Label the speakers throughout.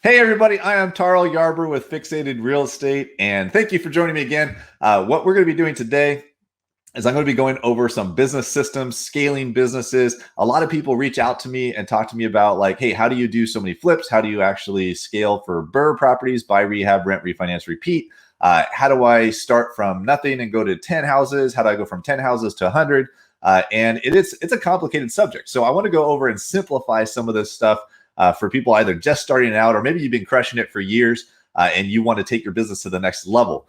Speaker 1: Hey everybody, I am Tarl Yarber with Fixated Real Estate, and thank you for joining me again. What we're going to be doing today is I'm going to be going over some business systems, scaling businesses. A lot of people reach out to me and talk to me about like, hey, how do you do so many flips? How do you actually scale for BRRRR properties, buy, rehab, rent, refinance, repeat? How do I start from nothing and go to 10 houses? How do I go from 10 houses to 100? And it's a complicated subject. So I want to go over and simplify some of this stuff for people either just starting out, or maybe you've been crushing it for years and you want to take your business to the next level.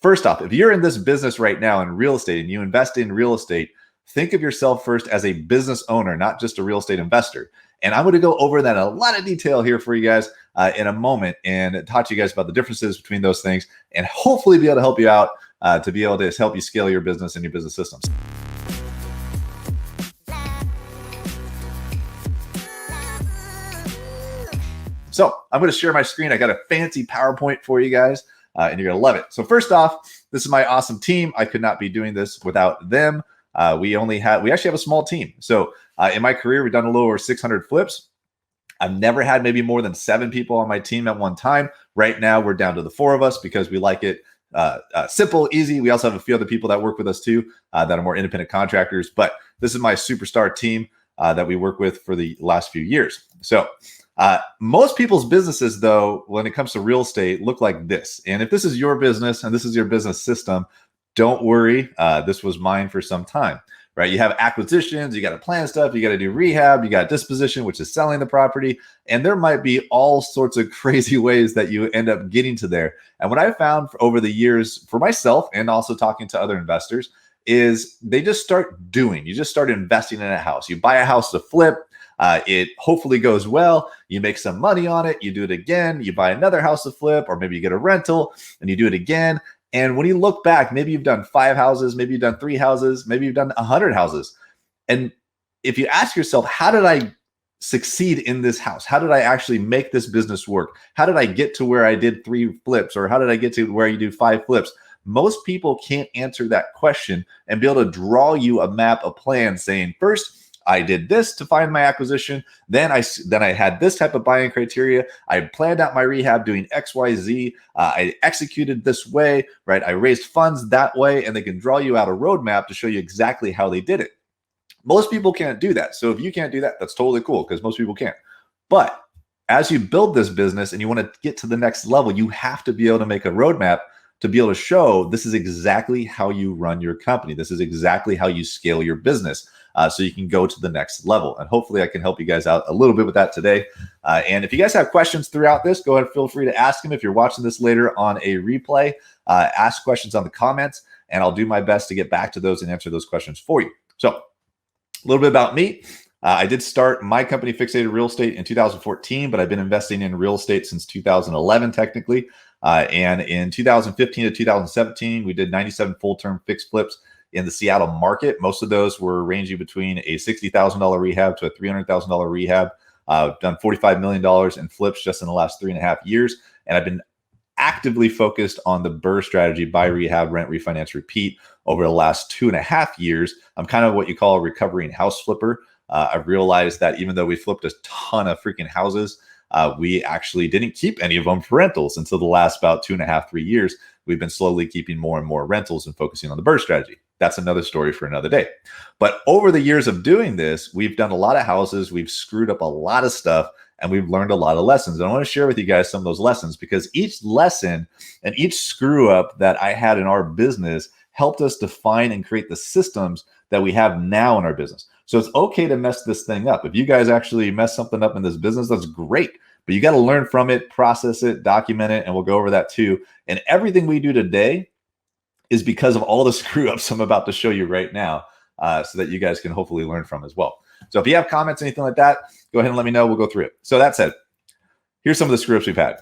Speaker 1: First off, if you're in this business right now in real estate and you invest in real estate, think of yourself first as a business owner, not just a real estate investor. And I'm going to go over that in a lot of detail here for you guys in a moment and talk to you guys about the differences between those things and hopefully be able to help you out to be able to help you scale your business and your business systems. So I'm going to share my screen. I got a fancy PowerPoint for you guys, and you're going to love it. So first off, this is my awesome team. I could not be doing this without them. We actually have a small team. So in my career, we've done a little over 600 flips. I've never had maybe more than 7 people on my team at one time. Right now, we're down to the 4 of us because we like it simple, easy. We also have a few other people that work with us too that are more independent contractors. But this is my superstar team that we work with for the last few years. So most people's businesses, though, when it comes to real estate, look like this. And if this is your business and this is your business system, don't worry. This was mine for some time, right? You have acquisitions, you got to plan stuff, you got to do rehab, you got disposition, which is selling the property. And there might be all sorts of crazy ways that you end up getting to there. And what I found over the years for myself and also talking to other investors is they just start doing. You just start investing in a house. You buy a house to flip. It hopefully goes well. You make some money on it. You do it again. You buy another house to flip, or maybe you get a rental and you do it again. And when you look back, maybe you've done 5 houses, maybe you've done 3 houses, maybe you've done 100 houses. And if you ask yourself, how did I succeed in this house? How did I actually make this business work? How did I get to where I did 3 flips? Or how did I get to where you do 5 flips? Most people can't answer that question and be able to draw you a map, a plan saying, first, I did this to find my acquisition. Then I had this type of buying criteria. I planned out my rehab doing X, Y, Z. I executed this way, right? I raised funds that way, and they can draw you out a roadmap to show you exactly how they did it. Most people can't do that. So if you can't do that, that's totally cool because most people can't. But as you build this business and you want to get to the next level, you have to be able to make a roadmap to be able to show this is exactly how you run your company. This is exactly how you scale your business. So you can go to the next level. And hopefully I can help you guys out a little bit with that today. And if you guys have questions throughout this, go ahead, feel free to ask them. If you're watching this later on a replay, ask questions on the comments, and I'll do my best to get back to those and answer those questions for you. So a little bit about me. I did start my company, Fixated Real Estate, in 2014, but I've been investing in real estate since 2011, technically. And in 2015 to 2017, we did 97 full-term fixed flips in the Seattle market. Most of those were ranging between a $60,000 rehab to a $300,000 rehab. Done $45 million in flips just in the last 3.5 years. And I've been actively focused on the BRRRR strategy, buy, rehab, rent, refinance, repeat, over the last 2.5 years. I'm kind of what you call a recovering house flipper. I've realized that even though we flipped a ton of freaking houses, we actually didn't keep any of them for rentals until the last about 2.5, 3 years. We've been slowly keeping more and more rentals and focusing on the BRRRR strategy. That's another story for another day. But over the years of doing this, we've done a lot of houses, we've screwed up a lot of stuff, and we've learned a lot of lessons. And I want to share with you guys some of those lessons because each lesson and each screw up that I had in our business helped us define and create the systems that we have now in our business. So it's okay to mess this thing up. If you guys actually mess something up in this business, that's great. But you got to learn from it, process it, document it, and we'll go over that too. And everything we do today is because of all the screw ups I'm about to show you right now, so that you guys can hopefully learn from as well. So if you have comments, anything like that, go ahead and let me know. We'll go through it. So that said, here's some of the screw ups we've had.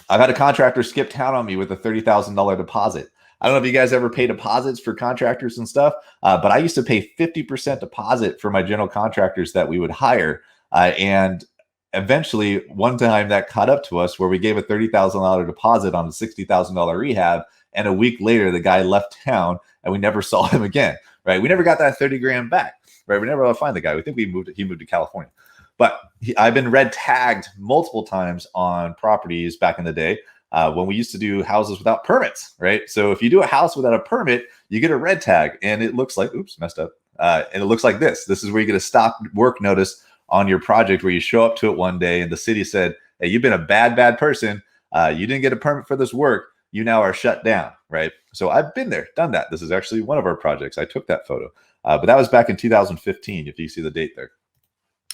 Speaker 1: I've had a contractor skip town on me with a $30,000 deposit. I don't know if you guys ever pay deposits for contractors and stuff, but I used to pay 50% deposit for my general contractors that we would hire. And eventually, one time that caught up to us where we gave a $30,000 deposit on a $60,000 rehab. And a week later, the guy left town and we never saw him again, right? We never got that 30 grand back, right? We never able to find the guy. We think he moved to California. But I've been red tagged multiple times on properties back in the day when we used to do houses without permits, right? So if you do a house without a permit, you get a red tag, and it looks like, oops, messed up. And it looks like this. This is where you get a stop work notice on your project, where you show up to it one day and the city said, hey, you've been a bad person. You didn't get a permit for this work. You now are shut down, right? So I've been there, done that. This is actually one of our projects. I took that photo, but that was back in 2015, if you see the date there.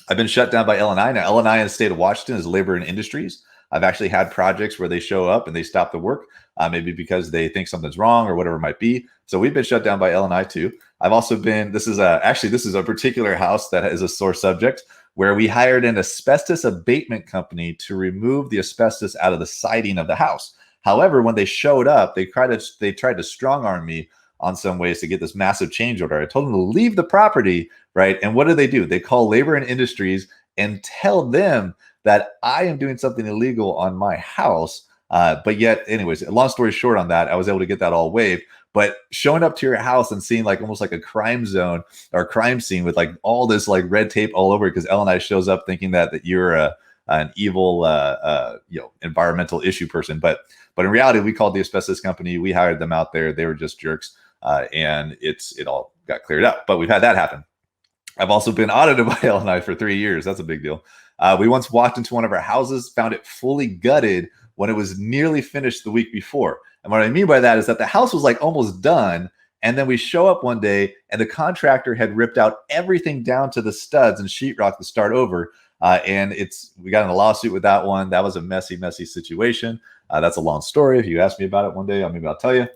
Speaker 1: I've been shut down by LNI. Now, LNI in the state of Washington is Labor and Industries. I've actually had projects where they show up and they stop the work, maybe because they think something's wrong or whatever it might be. So we've been shut down by LNI too. I've also been, this is a particular house that is a sore subject, where we hired an asbestos abatement company to remove the asbestos out of the siding of the house. However, when they showed up, they tried to strong arm me on some ways to get this massive change order. I told them to leave the property, right? And what do? They call Labor and Industries and tell them that I am doing something illegal on my house. But yet, anyways, long story short on that, I was able to get that all waived. But showing up to your house and seeing like almost like a crime zone or crime scene with like all this like red tape all over, because LNI shows up thinking that you're an evil environmental issue person. But in reality, we called the asbestos company. We hired them out there. They were just jerks. And it all got cleared up. But we've had that happen. I've also been audited by LNI for 3 years. That's a big deal. We once walked into one of our houses, found it fully gutted when it was nearly finished the week before. And what I mean by that is that the house was like almost done. And then we show up one day and the contractor had ripped out everything down to the studs and sheetrock to start over. And we got in a lawsuit with that one. That was a messy situation. That's a long story. If you ask me about it one day, maybe I'll tell you.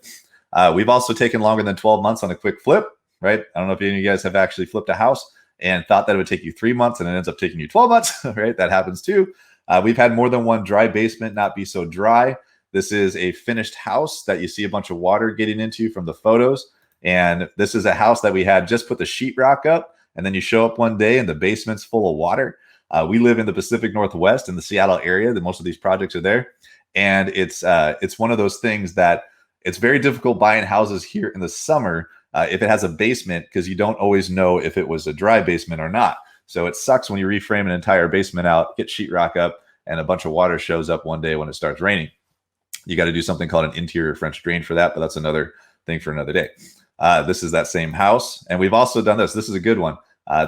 Speaker 1: We've also taken longer than 12 months on a quick flip, right? I don't know if any of you guys have actually flipped a house and thought that it would take you 3 months and it ends up taking you 12 months, right? That happens too. We've had more than one dry basement not be so dry. This is a finished house that you see a bunch of water getting into from the photos. And this is a house that we had just put the sheetrock up. And then you show up one day and the basement's full of water. We live in the Pacific Northwest in the Seattle area. That most of these projects are there. And it's one of those things that it's very difficult buying houses here in the summer if it has a basement, because you don't always know if it was a dry basement or not. So it sucks when you reframe an entire basement out, get sheetrock up, and a bunch of water shows up one day when it starts raining. You got to do something called an interior French drain for that, but that's another thing for another day. This is that same house. And we've also done this. This is a good one.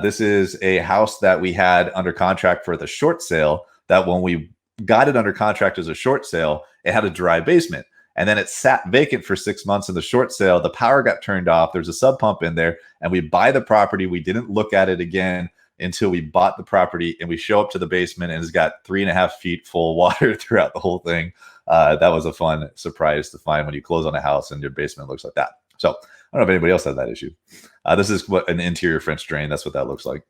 Speaker 1: This is a house that we had under contract for the short sale, that when we got it under contract as a short sale, it had a dry basement. And then it sat vacant for 6 months in the short sale. The power got turned off. There's a sub pump in there, and we buy the property. We didn't look at it again until we bought the property, and we show up to the basement and it's got 3.5 feet full of water throughout the whole thing. That was a fun surprise to find when you close on a house and your basement looks like that. So I don't know if anybody else had that issue. This is what an interior French drain. That's what that looks like.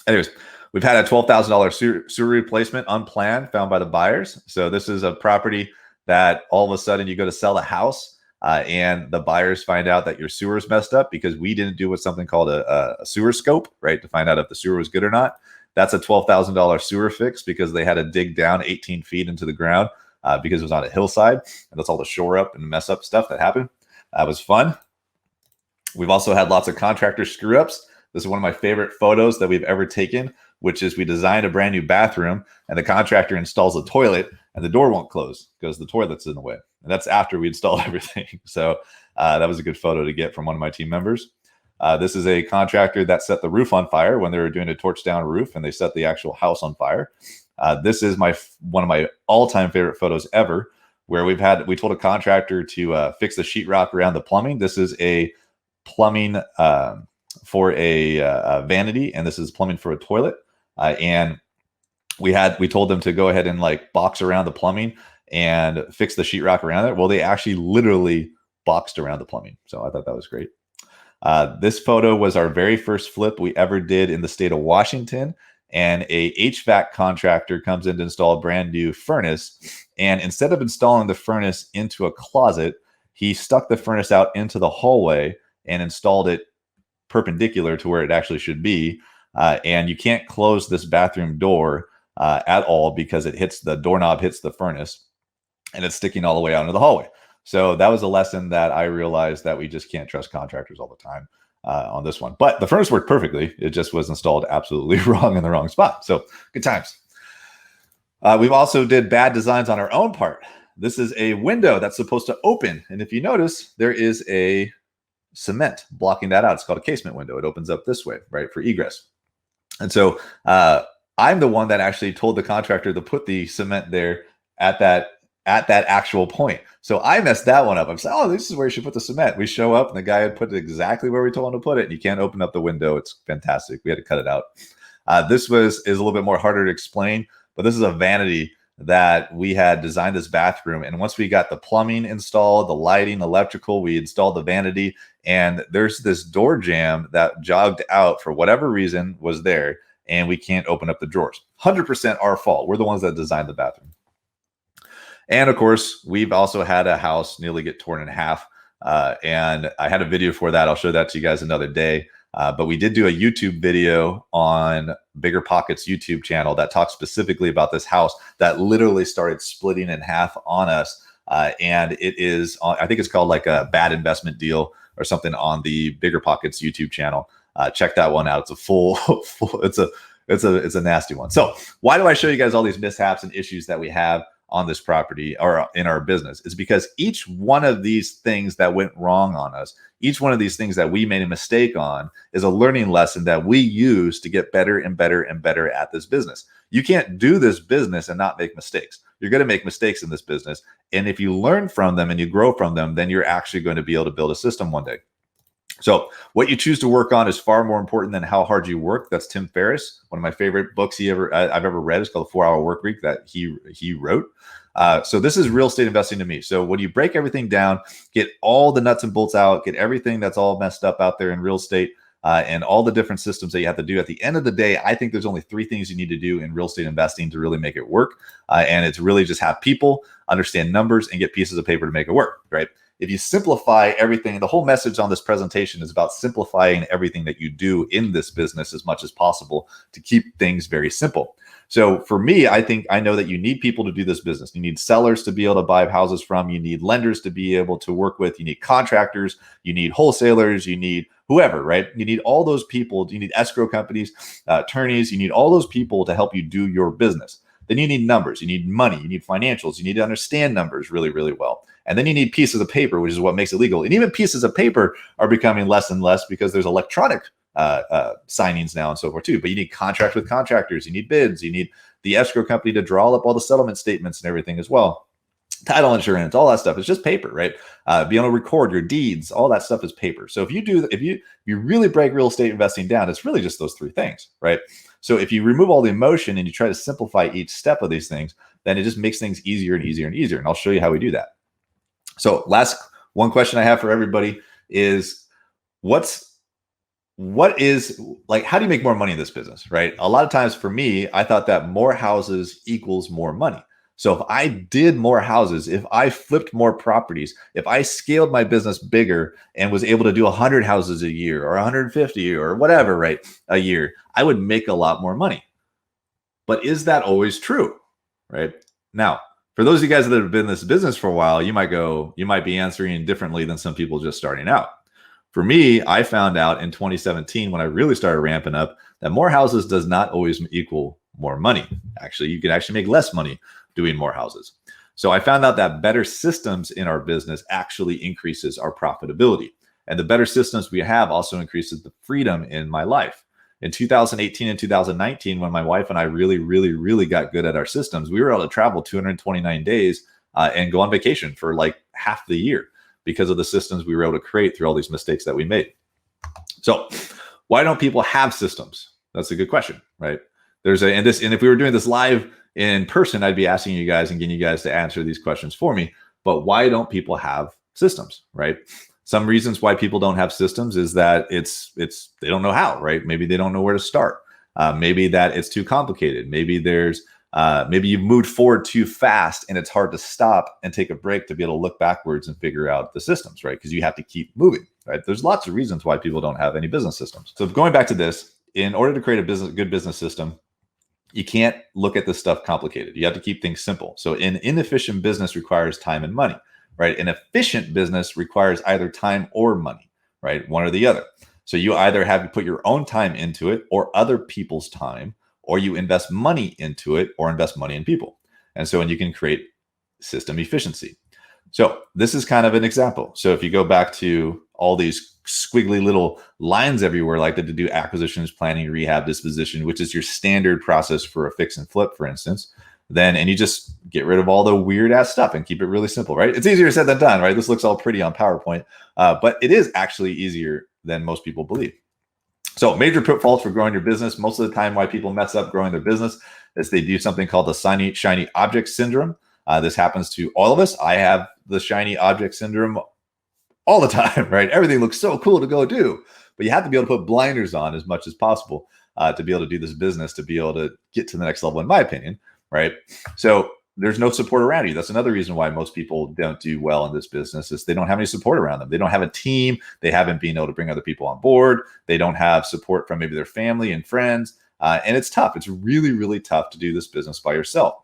Speaker 1: Anyways, we've had a $12,000 sewer replacement unplanned found by the buyers. So this is a property that all of a sudden you go to sell a house and the buyers find out that your sewer is messed up because we didn't do what's something called a sewer scope, right? To find out if the sewer was good or not. That's a $12,000 sewer fix because they had to dig down 18 feet into the ground because it was on a hillside. And that's all the shore up and mess up stuff that happened. That was fun. We've also had lots of contractor screw ups. This is one of my favorite photos that we've ever taken, which is we designed a brand new bathroom and the contractor installs a toilet and the door won't close because the toilet's in the way. And that's after we installed everything. So that was a good photo to get from one of my team members. This is a contractor that set the roof on fire when they were doing a torch down roof, and they set the actual house on fire. This is one of my all-time favorite photos ever, where we told a contractor to fix the sheetrock around the plumbing. This is a plumbing for a vanity, and this is plumbing for a toilet. And we told them to go ahead and like box around the plumbing and fix the sheetrock around it. Well, they actually literally boxed around the plumbing. So I thought that was great. This photo was our very first flip we ever did in the state of Washington. And a HVAC contractor comes in to install a brand new furnace. And instead of installing the furnace into a closet, he stuck the furnace out into the hallway and installed it perpendicular to where it actually should be. And you can't close this bathroom door at all because the doorknob hits the furnace and it's sticking all the way out into the hallway. So that was a lesson that I realized that we just can't trust contractors all the time. on this one. But the furnace worked perfectly. It just was installed absolutely wrong in the wrong spot. So good times. We've also did bad designs on our own part. This is a window that's supposed to open. And if you notice, there is a cement blocking that out. It's called a casement window. It opens up this way, right, for egress. And so I'm the one that actually told the contractor to put the cement there at that actual point. So I messed that one up. I'm saying, oh, this is where you should put the cement. We show up and the guy had put it exactly where we told him to put it. And you can't open up the window. It's fantastic. We had to cut it out. This is a little bit more harder to explain, but this is a vanity that we had designed this bathroom. And once we got the plumbing installed, the lighting, electrical, we installed the vanity, and there's this door jamb that jogged out for whatever reason was there, and we can't open up the drawers. 100% our fault. We're the ones that designed the bathroom. And of course, we've also had a house nearly get torn in half. And I had a video for that. I'll show that to you guys another day. But we did do a YouTube video on BiggerPockets YouTube channel that talks specifically about this house that literally started splitting in half on us. And it is, I think it's called like a bad investment deal or something on the BiggerPockets YouTube channel. Check that one out. It's a full it's a nasty one. So why do I show you guys all these mishaps and issues that we have on this property or in our business? Is because each one of these things that went wrong on us, each one of these things that we made a mistake on is a learning lesson that we use to get better and better and better at this business. You can't do this business and not make mistakes. You're going to make mistakes in this business. And if you learn from them and you grow from them, then you're actually going to be able to build a system one day. So what you choose to work on is far more important than how hard you work. That's Tim Ferriss. One of my favorite books I've ever read is called The 4-Hour Workweek that he wrote. So this is real estate investing to me. So when you break everything down, get all the nuts and bolts out, get everything that's all messed up out there in real estate, and all the different systems that you have to do. At the end of the day, I think there's only 3 things you need to do in real estate investing to really make it work. And it's really just have people understand numbers and get pieces of paper to make it work, right? If you simplify everything, the whole message on this presentation is about simplifying everything that you do in this business as much as possible to keep things very simple. So for me, I know that you need people to do this business. You need sellers to be able to buy houses from. You need lenders to be able to work with. You need contractors. You need wholesalers. You need whoever, right? You need all those people. You need escrow companies, attorneys. You need all those people to help you do your business. Then you need numbers. You need money. You need financials. You need to understand numbers really, really well. And then you need pieces of paper, which is what makes it legal. And even pieces of paper are becoming less and less because there's electronic signings now and so forth too. But you need contract with contractors. You need bids. You need the escrow company to draw up all the settlement statements and everything as well. Title insurance, all that stuff. It's just paper, right? Be able to record your deeds. All that stuff is paper. So if you really break real estate investing down, it's really just those 3 things, right? So if you remove all the emotion and you try to simplify each step of these things, then it just makes things easier and easier and easier. And I'll show you how we do that. So last one question I have for everybody is how do you make more money in this business, right? A lot of times for me, I thought that more houses equals more money. So if I did more houses, if I flipped more properties, if I scaled my business bigger and was able to do 100 houses a year or 150 or whatever, right, a year, I would make a lot more money. But is that always true, right? Now, for those of you guys that have been in this business for a while, you might be answering differently than some people just starting out. For me, I found out in 2017 when I really started ramping up that more houses does not always equal more money. Actually, you can actually make less money doing more houses. So I found out that better systems in our business actually increases our profitability. And the better systems we have also increases the freedom in my life. In 2018 and 2019, when my wife and I really, really, really got good at our systems, we were able to travel 229 days and go on vacation for like half the year because of the systems we were able to create through all these mistakes that we made. So why don't people have systems? That's a good question, right? And if we were doing this live in person, I'd be asking you guys and getting you guys to answer these questions for me. But why don't people have systems, right? Some reasons why people don't have systems is that they don't know how, right? Maybe they don't know where to start. Maybe that it's too complicated. Maybe maybe you've moved forward too fast and it's hard to stop and take a break to be able to look backwards and figure out the systems, right? Because you have to keep moving, right? There's lots of reasons why people don't have any business systems. So going back to this, in order to create a good business system, you can't look at this stuff complicated. You have to keep things simple. So an inefficient business requires time and money, right? An efficient business requires either time or money, right? One or the other. So you either have to put your own time into it or other people's time, or you invest money into it or invest money in people. And so, and you can create system efficiency. So this is kind of an example. So if you go back to all these squiggly little lines everywhere, like to do acquisitions, planning, rehab, disposition, which is your standard process for a fix and flip, for instance, then, and you just get rid of all the weird ass stuff and keep it really simple, right? It's easier said than done, right? This looks all pretty on PowerPoint, but it is actually easier than most people believe. So major pitfalls for growing your business. Most of the time why people mess up growing their business is they do something called the shiny object syndrome. This happens to all of us. I have the shiny object syndrome all the time, right? Everything looks so cool to go do, but you have to be able to put blinders on as much as possible to be able to do this business, to be able to get to the next level, in my opinion, right? So there's no support around you. That's another reason why most people don't do well in this business, is they don't have any support around them. They don't have a team. They haven't been able to bring other people on board. They don't have support from maybe their family and friends. And it's tough. It's really, really tough to do this business by yourself.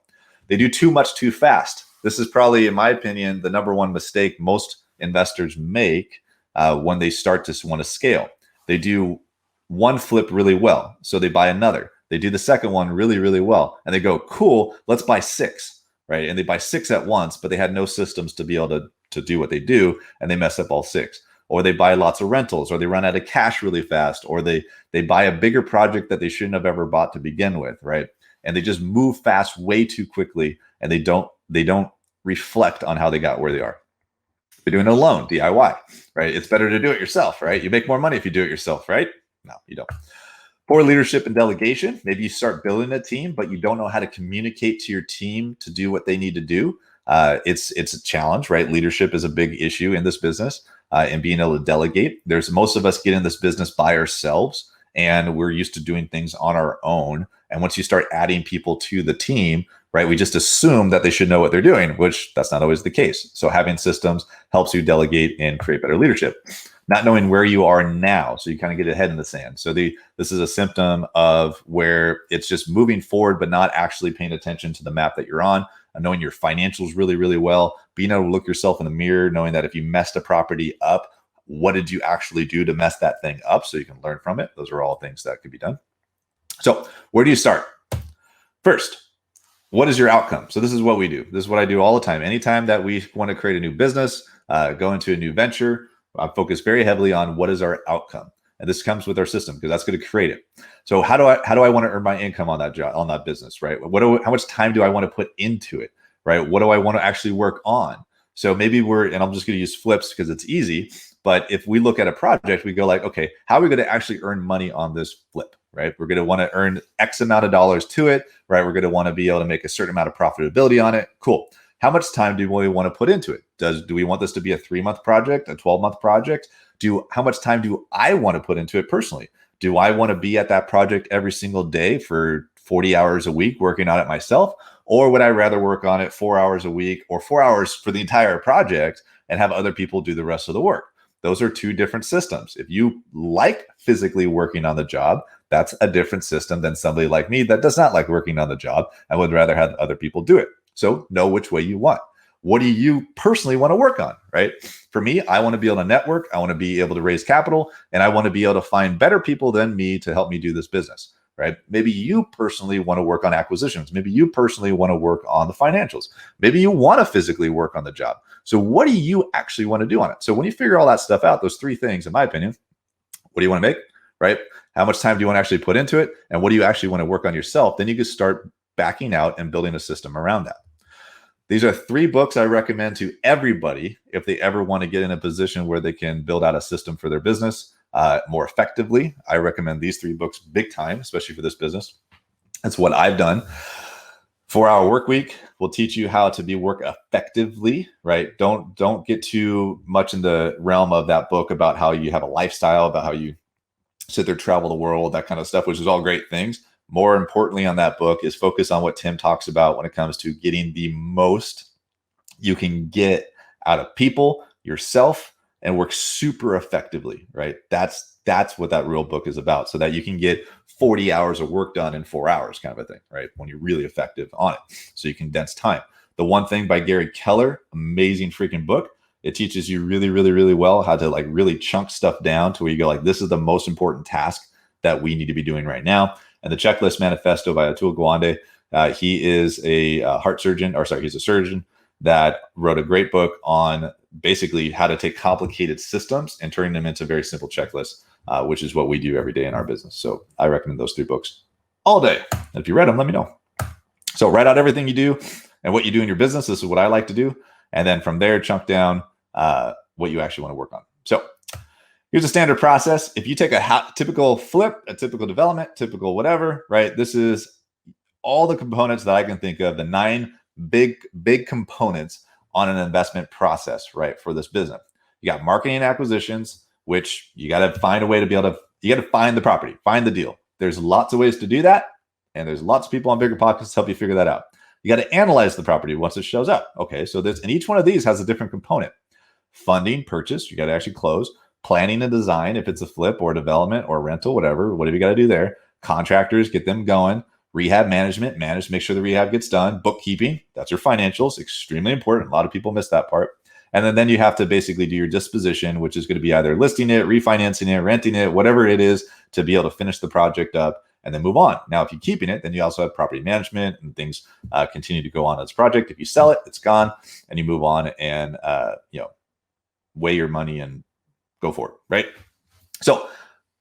Speaker 1: They do too much too fast. This is probably, in my opinion, the number one mistake most investors make when they start to want to scale. They do one flip really well, so they buy another. They do the second one really, really well, and they go, cool, let's buy 6, right? And they buy 6 at once, but they had no systems to be able to do what they do, and they mess up all 6. Or they buy lots of rentals, or they run out of cash really fast, or they buy a bigger project that they shouldn't have ever bought to begin with, right? And they just move fast way too quickly, and they don't reflect on how they got where they are. They're doing it alone, DIY, right? It's better to do it yourself, right? You make more money if you do it yourself, right? No, you don't. Poor leadership and delegation. Maybe you start building a team, but you don't know how to communicate to your team to do what they need to do. It's a challenge, right? Leadership is a big issue in this business, and being able to delegate. Most of us get in this business by ourselves, and we're used to doing things on our own. And once you start adding people to the team, right, we just assume that they should know what they're doing, which that's not always the case. So having systems helps you delegate and create better leadership. Not knowing where you are now, so you kind of get a head in the sand. So this is a symptom of where it's just moving forward, but not actually paying attention to the map that you're on, and knowing your financials really, really well, being able to look yourself in the mirror, knowing that if you messed a property up, what did you actually do to mess that thing up, so you can learn from it. Those are all things that could be done. So where do you start? First, what is your outcome? So this is what we do. This is what I do all the time. Anytime that we want to create a new business, go into a new venture, I focus very heavily on what is our outcome. And this comes with our system, because that's going to create it. So how do I want to earn my income on that job, on that business, right? How much time do I want to put into it, right? What do I want to actually work on? So maybe and I'm just going to use flips because it's easy. But if we look at a project, we go like, okay, how are we going to actually earn money on this flip, right? We're going to want to earn X amount of dollars to it, right? We're going to want to be able to make a certain amount of profitability on it. Cool. How much time do we want to put into it? Do we want this to be a 3-month project, a 12-month project? How much time do I want to put into it personally? Do I want to be at that project every single day for 40 hours a week working on it myself? Or would I rather work on it 4 hours a week, or 4 hours for the entire project, and have other people do the rest of the work? Those are two different systems. If you like physically working on the job, that's a different system than somebody like me that does not like working on the job and would rather have other people do it. So know which way you want. What do you personally want to work on, right? For me, I want to be able to network. I want to be able to raise capital, and I want to be able to find better people than me to help me do this business, right? Maybe you personally want to work on acquisitions. Maybe you personally want to work on the financials. Maybe you want to physically work on the job. So what do you actually want to do on it? So when you figure all that stuff out, those 3 things, in my opinion, what do you want to make, right? How much time do you want to actually put into it? And what do you actually want to work on yourself? Then you can start backing out and building a system around that. These are 3 books I recommend to everybody if they ever want to get in a position where they can build out a system for their business more effectively. I recommend these 3 books big time, especially for this business. That's what I've done. 4-Hour Work Week will teach you how to work effectively, right? Don't get too much in the realm of that book about how you have a lifestyle, about how you sit there, travel the world, that kind of stuff, which is all great things. More importantly on that book is focus on what Tim talks about when it comes to getting the most you can get out of people, yourself, and work super effectively, right? That's what that real book is about, so that you can get 40 hours of work done in 4 hours, kind of a thing, right? When you're really effective on it. So you condense time. The One Thing by Gary Keller, amazing freaking book. It teaches you really, really, really well how to like really chunk stuff down to where you go like, this is the most important task that we need to be doing right now. And the Checklist Manifesto by Atul Gawande, he is a heart surgeon, or sorry, he's a surgeon that wrote a great book on basically how to take complicated systems and turn them into very simple checklists, which is what we do every day in our business. So I recommend those 3 books all day. And if you read them, let me know. So write out everything you do and what you do in your business. This is what I like to do. And then from there, chunk down what you actually want to work on. So here's a standard process. If you take a typical flip, a typical development, typical whatever, right? This is all the components that I can think of, the 9 big components on an investment process, right? For this business. You got marketing and acquisitions, which you got to find a way to be able to, you got to find the property, find the deal. There's lots of ways to do that. And there's lots of people on BiggerPockets to help you figure that out. You got to analyze the property once it shows up. Okay, so this, and each one of these has a different component. Funding, purchase, you got to actually close. Planning and design, if it's a flip or a development or a rental, whatever you got to do there. Contractors, get them going. Rehab management, make sure the rehab gets done. Bookkeeping, that's your financials, extremely important. A lot of people miss that part. And then you have to basically do your disposition, which is going to be either listing it, refinancing it, renting it, whatever it is, to be able to finish the project up and then move on. Now, if you're keeping it, then you also have property management and things continue to go on as a project. If you sell it, it's gone, and you move on and weigh your money and go for it, right? So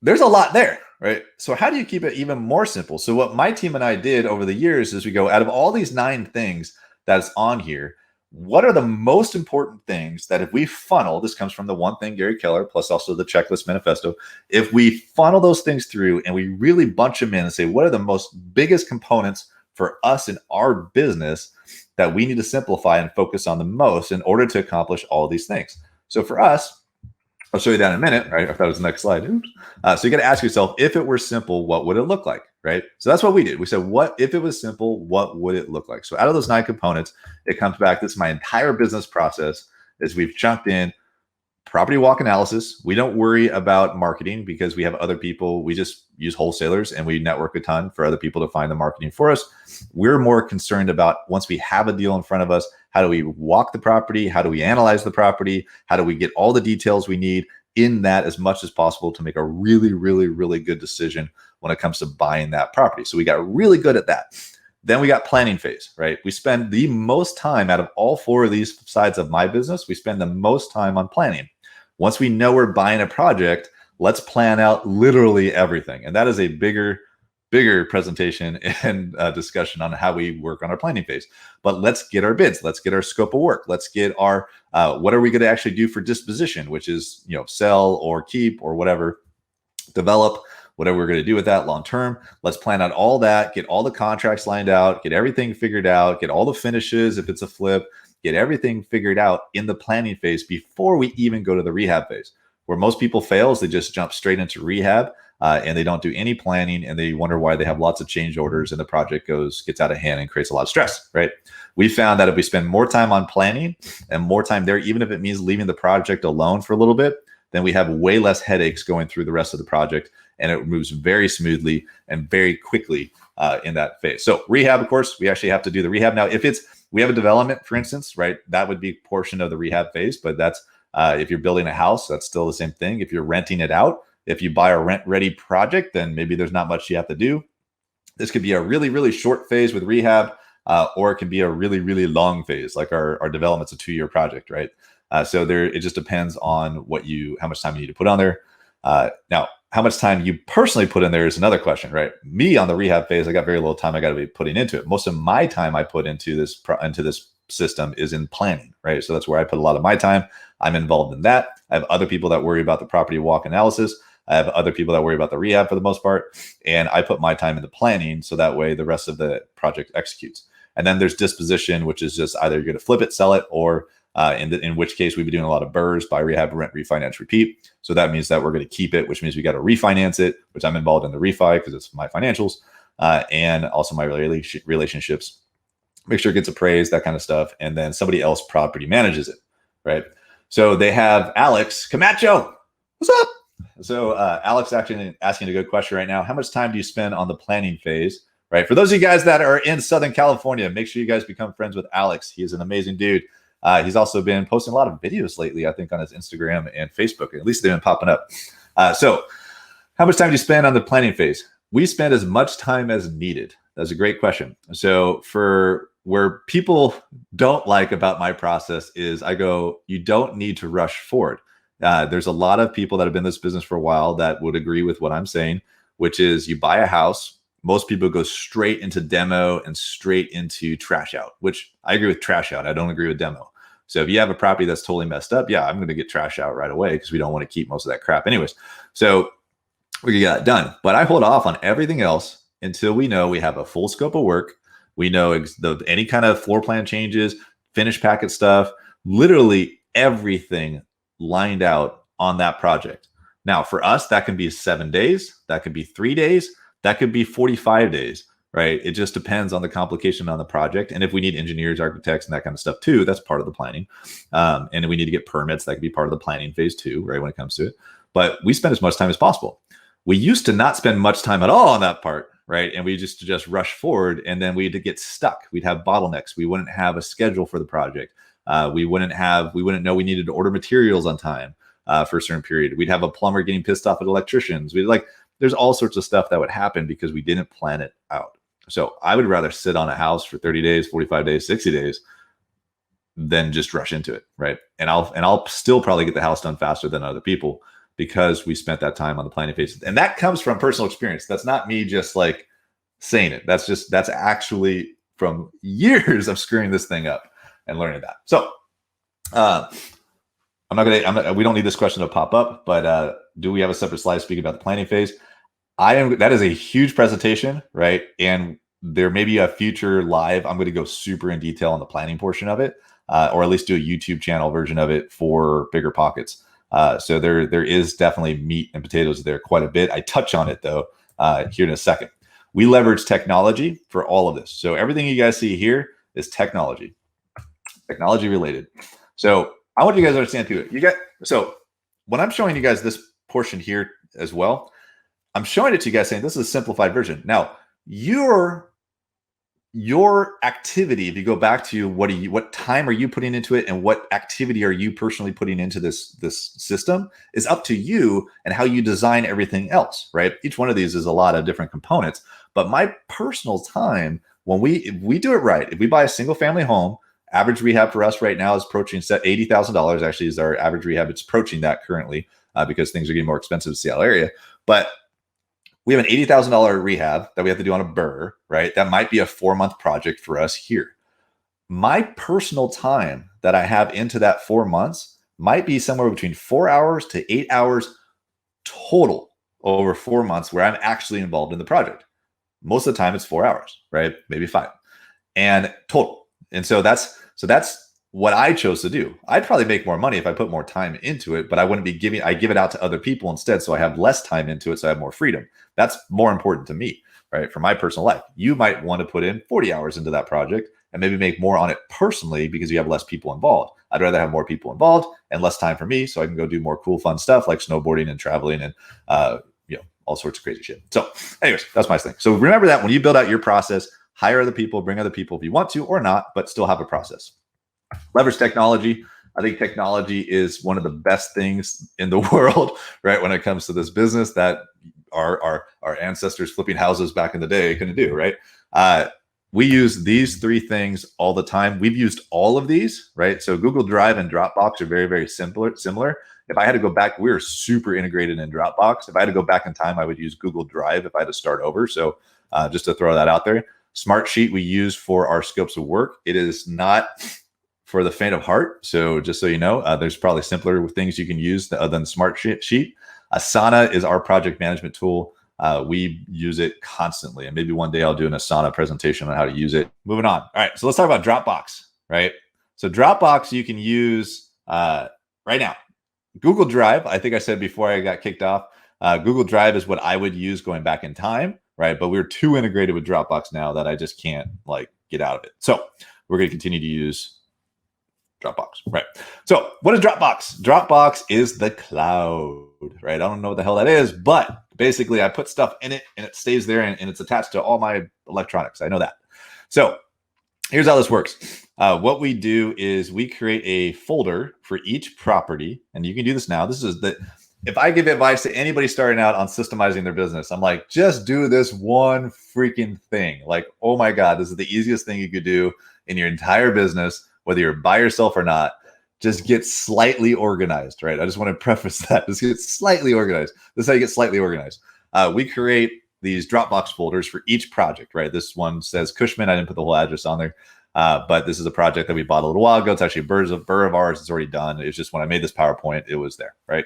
Speaker 1: there's a lot there, right? So how do you keep it even more simple? So what my team and I did over the years is we go, out of all these 9 things that's on here, what are the most important things that if we funnel, this comes from the One Thing Gary Keller, plus also the Checklist Manifesto. If we funnel those things through and we really bunch them in and say, what are the most biggest components for us in our business that we need to simplify and focus on the most in order to accomplish all these things? So for us, I'll show you that in a minute, right? I thought it was the next slide. So you got to ask yourself, if it were simple, what would it look like, right? So that's what we did. We said, what if it was simple, what would it look like? So out of those 9 components, it comes back. This is my entire business process is we've chunked in property walk analysis. We don't worry about marketing because we have other people. We just use wholesalers and we network a ton for other people to find the marketing for us. We're more concerned about once we have a deal in front of us, how do we walk the property? How do we analyze the property? How do we get all the details we need in that as much as possible to make a really, really, really good decision when it comes to buying that property? So we got really good at that. Then we got planning phase, right? We spend the most time out of all 4 of these sides of my business. We spend the most time on planning. Once we know we're buying a project, let's plan out literally everything. And that is a bigger presentation and discussion on how we work on our planning phase. But let's get our bids. Let's get our scope of work. Let's get our, what are we going to actually do for disposition, which is, sell or keep or whatever, develop, whatever we're going to do with that long term. Let's plan out all that, get all the contracts lined out, get everything figured out, get all the finishes if it's a flip, get everything figured out in the planning phase before we even go to the rehab phase. Where most people fail is they just jump straight into rehab and they don't do any planning and they wonder why they have lots of change orders and the project gets out of hand and creates a lot of stress, right? We found that if we spend more time on planning and more time there, even if it means leaving the project alone for a little bit, then we have way less headaches going through the rest of the project and it moves very smoothly and very quickly in that phase. So rehab, of course, we actually have to do the rehab. Now, if we have a development, for instance, right, that would be a portion of the rehab phase, but that's if you're building a house, that's still the same thing. If you're renting it out, if you buy a rent-ready project, then maybe there's not much you have to do. This could be a really, really short phase with rehab, or it can be a really, really long phase, like our development's a 2-year project, right? So it just depends on how much time you need to put on there. Now, how much time you personally put in there is another question, right? Me on the rehab phase, I got very little time I got to be putting into it. Most of my time I put into this system is in planning, right? So that's where I put a lot of my time. I'm involved in that. I have other people that worry about the property walk analysis. I have other people that worry about the rehab for the most part. And I put my time into planning so that way the rest of the project executes. And then there's disposition, which is just either you're going to flip it, sell it, or in which case we've been doing a lot of BRRRRs, buy, rehab, rent, refinance, repeat. So that means that we're going to keep it, which means we got to refinance it, which I'm involved in the refi because it's my financials and also my relationships. Make sure it gets appraised, that kind of stuff. And then somebody else property manages it, right? So they have Alex Camacho. What's up? So Alex actually asking a good question right now. How much time do you spend on the planning phase, right? For those of you guys that are in Southern California, make sure you guys become friends with Alex. He is an amazing dude. He's also been posting a lot of videos lately, I think, on his Instagram and Facebook. At least they've been popping up. So how much time do you spend on the planning phase? We spend as much time as needed. That's a great question. So for where people don't like about my process is I go, you don't need to rush forward. There's a lot of people that have been in this business for a while that would agree with what I'm saying, which is you buy a house. Most people go straight into demo and straight into trash out, which I agree with trash out. I don't agree with demo. So if you have a property that's totally messed up, yeah, I'm going to get trash out right away because we don't want to keep most of that crap anyways. So we can get that done. But I hold off on everything else until we know we have a full scope of work. We know any kind of floor plan changes, finished packet stuff, literally everything lined out on that project. Now, for us, that can be 7 days. That could be 3 days. That could be 45 days, right? It just depends on the complication on the project. And if we need engineers, architects, and that kind of stuff too, that's part of the planning. And if we need to get permits, that could be part of the planning phase too, right, when it comes to it. But we spend as much time as possible. We used to not spend much time at all on that part, right? And we just rush forward, and then we'd get stuck. We'd have bottlenecks. We wouldn't have a schedule for the project. We wouldn't know we needed to order materials on time for a certain period. We'd have a plumber getting pissed off at electricians. There's all sorts of stuff that would happen because we didn't plan it out. So I would rather sit on a house for 30 days, 45 days, 60 days than just rush into it, right? And I'll still probably get the house done faster than other people because we spent that time on the planning phase. And that comes from personal experience. That's not me just like saying it. That's actually from years of screwing this thing up and learning that. So we don't need this question to pop up, but do we have a separate slide speaking about the planning phase? That is a huge presentation, right? And there may be a future live. I'm going to go super in detail on the planning portion of it, or at least do a YouTube channel version of it for BiggerPockets. So there is definitely meat and potatoes there quite a bit. I touch on it though here in a second. We leverage technology for all of this. So everything you guys see here is technology related. So I want you guys to understand too. So when I'm showing you guys this portion here as well, I'm showing it to you guys saying this is a simplified version. Now, your activity, if you go back to what time are you putting into it and what activity are you personally putting into this system is up to you and how you design everything else, right? Each one of these is a lot of different components. But my personal time, if we do it right, if we buy a single family home, average rehab for us right now is approaching $80,000 actually is our average rehab. It's approaching that currently because things are getting more expensive in the Seattle area. But we have an $80,000 rehab that we have to do on a burr, right? That might be a 4-month project for us here. My personal time that I have into that 4 months might be somewhere between 4 hours to 8 hours total over 4 months where I'm actually involved in the project. Most of the time it's 4 hours, right? Maybe 5 and total. And so that's what I chose to do. I'd probably make more money if I put more time into it, but I wouldn't be I give it out to other people instead. So I have less time into it. So I have more freedom. That's more important to me, right? For my personal life, you might want to put in 40 hours into that project and maybe make more on it personally because you have less people involved. I'd rather have more people involved and less time for me so I can go do more cool, fun stuff like snowboarding and traveling and, all sorts of crazy shit. So anyways, that's my thing. So remember that when you build out your process, hire other people, bring other people if you want to or not, but still have a process. Leverage technology. I think technology is one of the best things in the world, right? When it comes to this business that our ancestors flipping houses back in the day couldn't do, right? We use these 3 things all the time. We've used all of these, right? So Google Drive and Dropbox are very, very similar. If I had to go back, we're super integrated in Dropbox. If I had to go back in time, I would use Google Drive if I had to start over. So just to throw that out there. Smartsheet we use for our scopes of work. It is not for the faint of heart. So just so you know, there's probably simpler things you can use than Smartsheet. Asana is our project management tool. We use it constantly. And maybe one day I'll do an Asana presentation on how to use it. Moving on. All right. So let's talk about Dropbox, right? So Dropbox you can use right now. Google Drive, I think I said before I got kicked off, Google Drive is what I would use going back in time, right? But we're too integrated with Dropbox now that I just can't get out of it. So we're going to continue to use Dropbox, right? So what is Dropbox? Dropbox is the cloud, right? I don't know what the hell that is, but basically I put stuff in it and it stays there and it's attached to all my electronics. I know that. So here's how this works. What we do is we create a folder for each property, and you can do this now. This is the if I give advice to anybody starting out on systemizing their business, I'm like, just do this one freaking thing. Like, oh my God, this is the easiest thing you could do in your entire business, whether you're by yourself or not. Just get slightly organized, right? I just want to preface that. Just get slightly organized. This is how you get slightly organized. We create these Dropbox folders for each project, right? This one says Cushman. I didn't put the whole address on there, but this is a project that we bought a little while ago. It's actually a burr of ours. It's already done. It's just when I made this PowerPoint, it was there, right?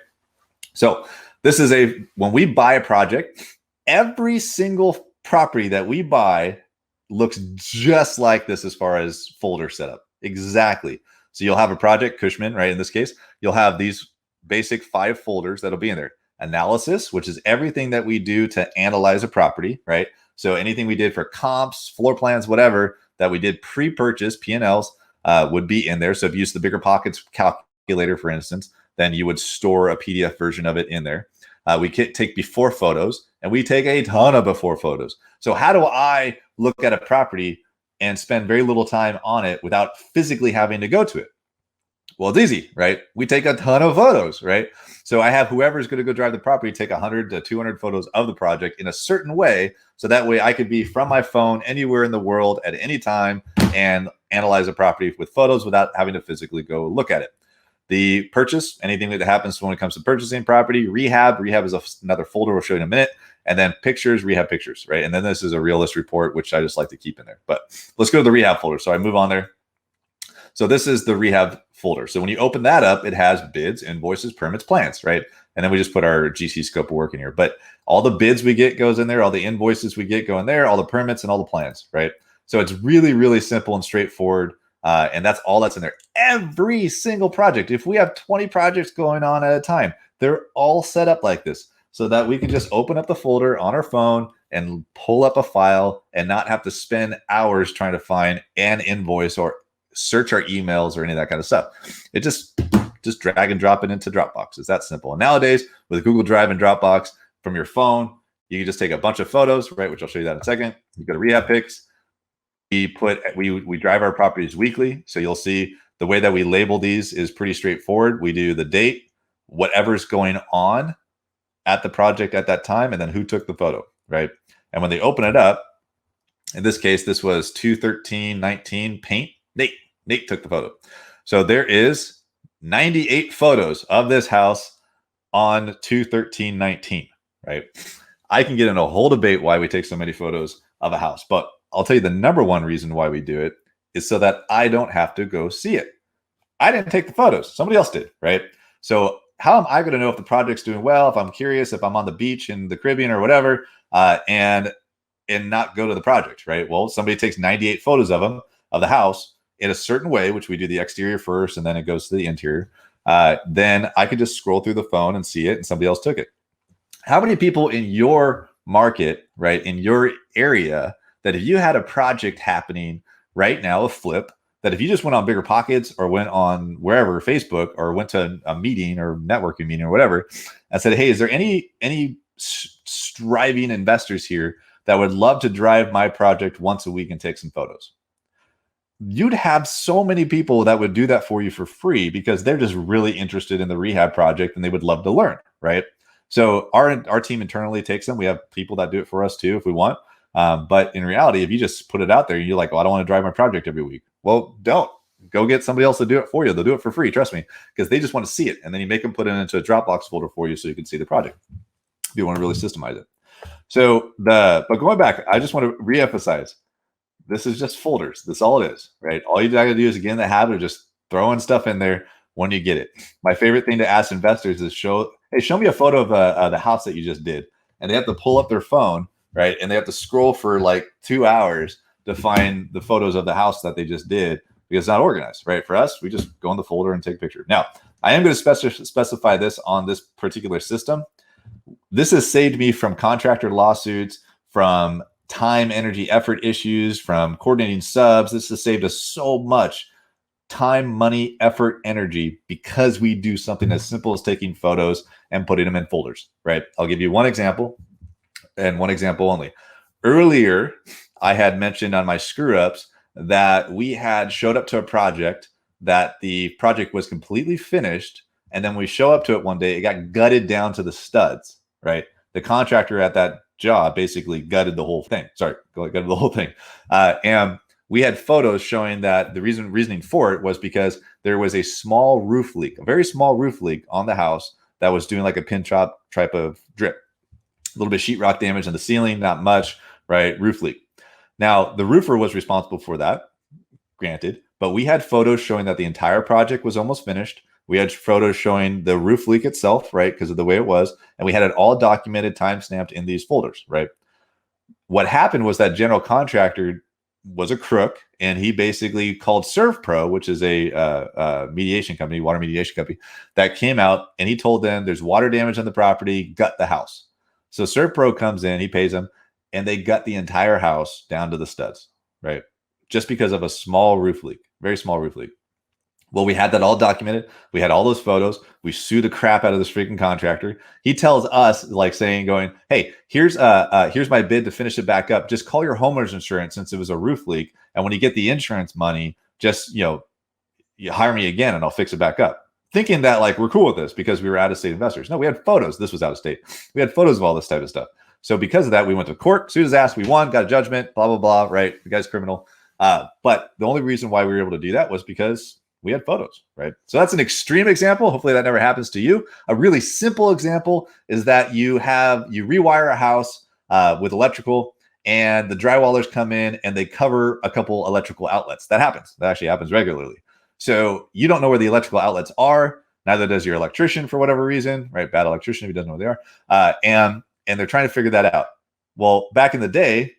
Speaker 1: So this is when we buy a project, every single property that we buy looks just like this as far as folder setup. Exactly. So you'll have a project, Cushman, right? In this case, you'll have these basic 5 folders that'll be in there. Analysis, which is everything that we do to analyze a property, right? So anything we did for comps, floor plans, whatever that we did pre-purchase, P&Ls would be in there. So if you use the BiggerPockets calculator, for instance, then you would store a PDF version of it in there. We take before photos, and we take a ton of before photos. So how do I look at a property and spend very little time on it without physically having to go to it? Well, it's easy, right? We take a ton of photos, right? So I have whoever's going to go drive the property take 100 to 200 photos of the project in a certain way. So that way I could be from my phone anywhere in the world at any time and analyze a property with photos without having to physically go look at it. The purchase, anything that happens when it comes to purchasing property. Rehab is another folder we'll show you in a minute. And then pictures, rehab pictures, right? And then this is a real list report, which I just like to keep in there. But let's go to the rehab folder. So I move on there. So this is the rehab folder. So when you open that up, it has bids, invoices, permits, plans, right? And then we just put our GC scope of work in here. But all the bids we get goes in there. All the invoices we get go in there. All the permits and all the plans, right? So it's really, really simple and straightforward. And that's all that's in there. Every single project. If we have 20 projects going on at a time, they're all set up like this so that we can just open up the folder on our phone and pull up a file and not have to spend hours trying to find an invoice or search our emails or any of that kind of stuff. It just drag and drop it into Dropbox. It's that simple. And nowadays with Google Drive and Dropbox from your phone, you can just take a bunch of photos, right? Which I'll show you that in a second. You go to rehab pics. We drive our properties weekly. So you'll see the way that we label these is pretty straightforward. We do the date, whatever's going on at the project at that time, and then who took the photo, right? And when they open it up, in this case, this was 2/13/19 paint. Nate took the photo. So there is 98 photos of this house on 2/13/19, right? I can get in a whole debate why we take so many photos of a house, but I'll tell you the number one reason why we do it is so that I don't have to go see it. I didn't take the photos. Somebody else did, right? So how am I going to know if the project's doing well, if I'm curious, if I'm on the beach in the Caribbean or whatever, and not go to the project, right? Well, somebody takes 98 photos of them, of the house, in a certain way, which we do the exterior first, and then it goes to the interior. Then I could just scroll through the phone and see it, and somebody else took it. How many people in your market, right, in your area, that if you had a project happening right now, a flip, that if you just went on BiggerPockets or went on wherever, Facebook, or went to a meeting or networking meeting or whatever, and said, hey, is there any striving investors here that would love to drive my project once a week and take some photos? You'd have so many people that would do that for you for free because they're just really interested in the rehab project and they would love to learn, right? So our team internally takes them. We have people that do it for us too if we want. But in reality, if you just put it out there, you're like, well, I don't want to drive my project every week. Well, don't. Go get somebody else to do it for you. They'll do it for free. Trust me, because they just want to see it. And then you make them put it into a Dropbox folder for you so you can see the project if you want to really systemize it. So but going back, I just want to reemphasize, this is just folders. That's all it is, right? All you got to do is get in the habit of just throwing stuff in there when you get it. My favorite thing to ask investors is show me a photo of the house that you just did. And they have to pull up their phone, right? And they have to scroll for like 2 hours to find the photos of the house that they just did because it's not organized, right? For us, we just go in the folder and take a picture. Now, I am going to specify this on this particular system. This has saved me from contractor lawsuits, from time, energy, effort issues, from coordinating subs. This has saved us so much time, money, effort, energy because we do something as simple as taking photos and putting them in folders, right? I'll give you one example and one example only. Earlier, I had mentioned on my screw ups that we had showed up to a project that the project was completely finished. And then we show up to it one day, it got gutted down to the studs, right? The contractor at that job basically gutted the whole thing. Sorry, gutted the whole thing. And we had photos showing that the reasoning for it was because there was a small roof leak, a very small roof leak on the house that was doing like a pin chop type of drip. A little bit of sheetrock damage on the ceiling, not much, right? Roof leak. Now, the roofer was responsible for that, granted, but we had photos showing that the entire project was almost finished. We had photos showing the roof leak itself, right, because of the way it was, and we had it all documented, time-stamped in these folders, right? What happened was that general contractor was a crook, and he basically called ServPro, which is a mediation company, water mediation company, that came out, and he told them there's water damage on the property, gut the house. So ServPro comes in, he pays them, and they gut the entire house down to the studs, right? Just because of a small roof leak, very small roof leak. Well, we had that all documented. We had all those photos. We sued the crap out of this freaking contractor. He tells us, like saying, going, hey, here's my bid to finish it back up. Just call your homeowner's insurance since it was a roof leak. And when you get the insurance money, just, you hire me again and I'll fix it back up. Thinking that like, we're cool with this because we were out-of-state investors. No, we had photos. This was out of state. We had photos of all this type of stuff. So because of that, we went to court, sued his ass. We won, got a judgment, blah, blah, blah, right? The guy's criminal. But the only reason why we were able to do that was because we had photos, right? So that's an extreme example. Hopefully that never happens to you. A really simple example is that you rewire a house with electrical and the drywallers come in and they cover a couple electrical outlets. That happens. That actually happens regularly. So you don't know where the electrical outlets are. Neither does your electrician for whatever reason, right? Bad electrician if he doesn't know where they are. And they're trying to figure that out. Well, back in the day,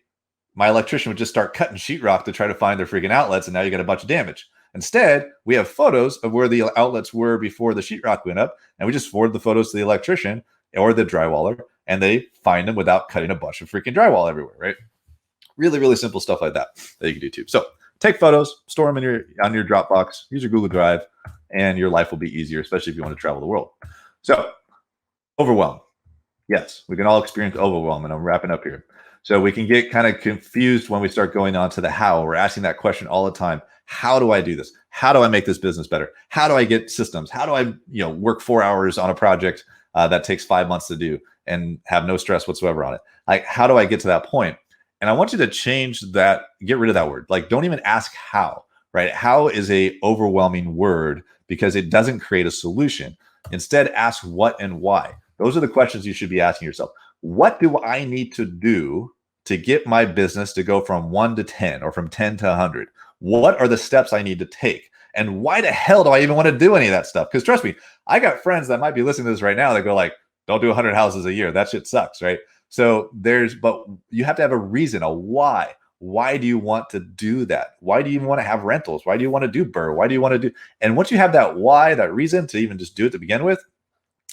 Speaker 1: my electrician would just start cutting sheetrock to try to find their freaking outlets. And now you got a bunch of damage. Instead, we have photos of where the outlets were before the sheetrock went up, and we just forward the photos to the electrician or the drywaller, and they find them without cutting a bunch of freaking drywall everywhere, right? Really, really simple stuff like that you can do too. So take photos, store them on your Dropbox, use your Google Drive, and your life will be easier, especially if you want to travel the world. So overwhelm. Yes, we can all experience overwhelm, and I'm wrapping up here. So we can get kind of confused when we start going on to the how. We're asking that question all the time. How do I do this? How do I make this business better? How do I get systems? How do I, work 4 hours on a project that takes 5 months to do and have no stress whatsoever on it? Like, how do I get to that point? And I want you to change that, get rid of that word. Like, don't even ask how, right? How is a overwhelming word because it doesn't create a solution. Instead, ask what and why. Those are the questions you should be asking yourself. What do I need to do to get my business to go from 1 to 10 or from 10 to 100? What are the steps I need to take? And why the hell do I even want to do any of that stuff? Because trust me, I got friends that might be listening to this right now that go like, don't do 100 houses a year. That shit sucks, right? So but you have to have a reason, a why. Why do you want to do that? Why do you want to have rentals? Why do you want to do BRRRR? Why do you want to do? And once you have that why, that reason to even just do it to begin with,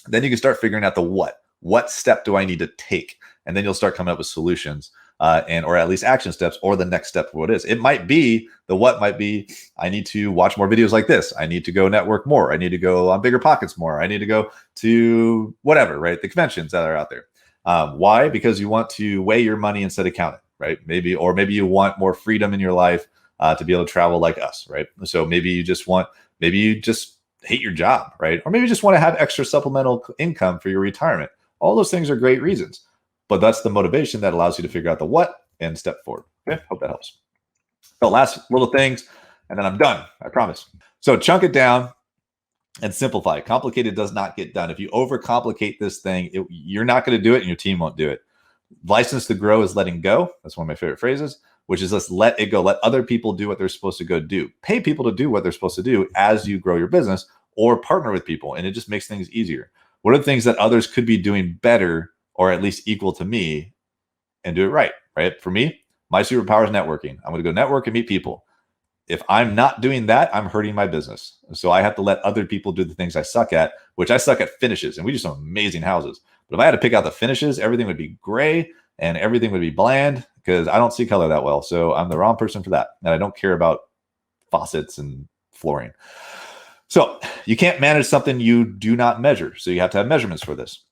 Speaker 1: then you can start figuring out the what. What step do I need to take? And then you'll start coming up with solutions. Or at least action steps, or the next step of what it is. It might be the what might be, I need to watch more videos like this. I need to go network more. I need to go on BiggerPockets more. I need to go to whatever, right? The conventions that are out there. Why? Because you want to weigh your money instead of count it, right? Maybe you want more freedom in your life to be able to travel like us, right? So maybe you just hate your job, right? Or maybe you just want to have extra supplemental income for your retirement. All those things are great reasons. But that's the motivation that allows you to figure out the what and step forward. Okay, hope that helps. So last little things, and then I'm done, I promise. So chunk it down and simplify. Complicated does not get done. If you overcomplicate this thing, you're not going to do it and your team won't do it. License to grow is letting go. That's one of my favorite phrases, which is let's let it go. Let other people do what they're supposed to go do. Pay people to do what they're supposed to do as you grow your business, or partner with people, and it just makes things easier. What are the things that others could be doing better or at least equal to me, and do it right? For me, my superpower is networking. I'm going to go network and meet people. If I'm not doing that, I'm hurting my business. So I have to let other people do the things I suck at, which I suck at finishes, and we do some amazing houses. But if I had to pick out the finishes, everything would be gray and everything would be bland because I don't see color that well. So I'm the wrong person for that. And I don't care about faucets and flooring. So you can't manage something you do not measure. So you have to have measurements for this.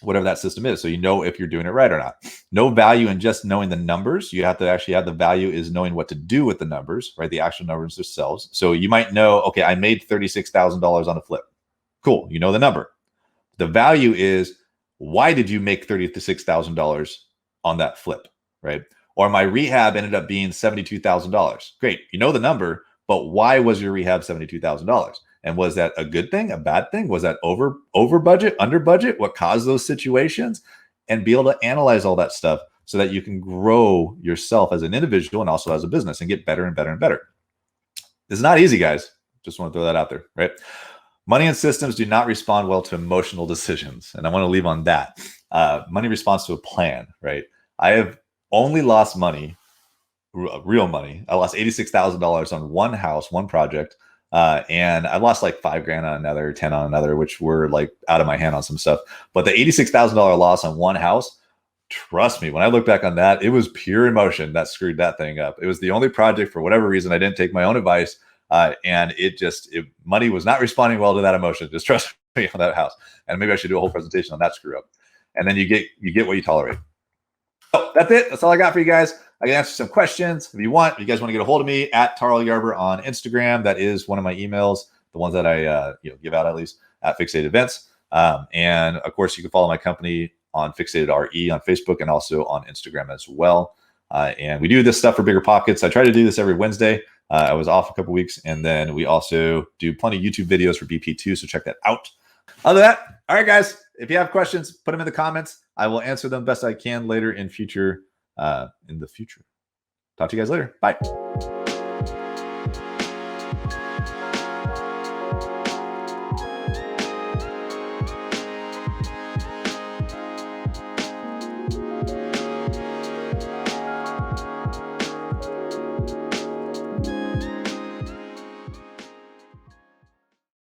Speaker 1: whatever that system is. So you know if you're doing it right or not. No value in just knowing the numbers. You have to actually have the value is knowing what to do with the numbers, right? The actual numbers themselves. So you might know, okay, I made $36,000 on a flip. Cool. You know the number. The value is, why did you make $36,000 on that flip, right? Or my rehab ended up being $72,000. Great. You know the number, but why was your rehab $72,000? And was that a good thing, a bad thing? Was that over budget, under budget? What caused those situations? And be able to analyze all that stuff so that you can grow yourself as an individual and also as a business and get better and better and better. This is not easy, guys. Just want to throw that out there, right? Money and systems do not respond well to emotional decisions. And I want to leave on that. Money responds to a plan, right? I have only lost money, real money. I lost $86,000 on one house, one project. And I lost like $5,000 on another, 10 on another, which were like out of my hand on some stuff. But the $86,000 loss on one house, trust me, when I look back on that, it was pure emotion that screwed that thing up. It was the only project, for whatever reason, I didn't take my own advice. And money was not responding well to that emotion. Just trust me on that house. And maybe I should do a whole presentation on that screw up. And then you get what you tolerate. So that's it. That's all I got for you guys. I can answer some questions if you want. If you guys want to get a hold of me, at Tarl Yarber on Instagram. That is one of my emails, the ones that I give out at least, at Fixated Events. And of course, you can follow my company on Fixated RE on Facebook and also on Instagram as well. And we do this stuff for BiggerPockets. I try to do this every Wednesday. I was off a couple weeks, and then we also do plenty of YouTube videos for BP2, so check that out. Other than that, all right, guys, if you have questions, put them in the comments. I will answer them best I can later in the future. Talk to you guys later. Bye.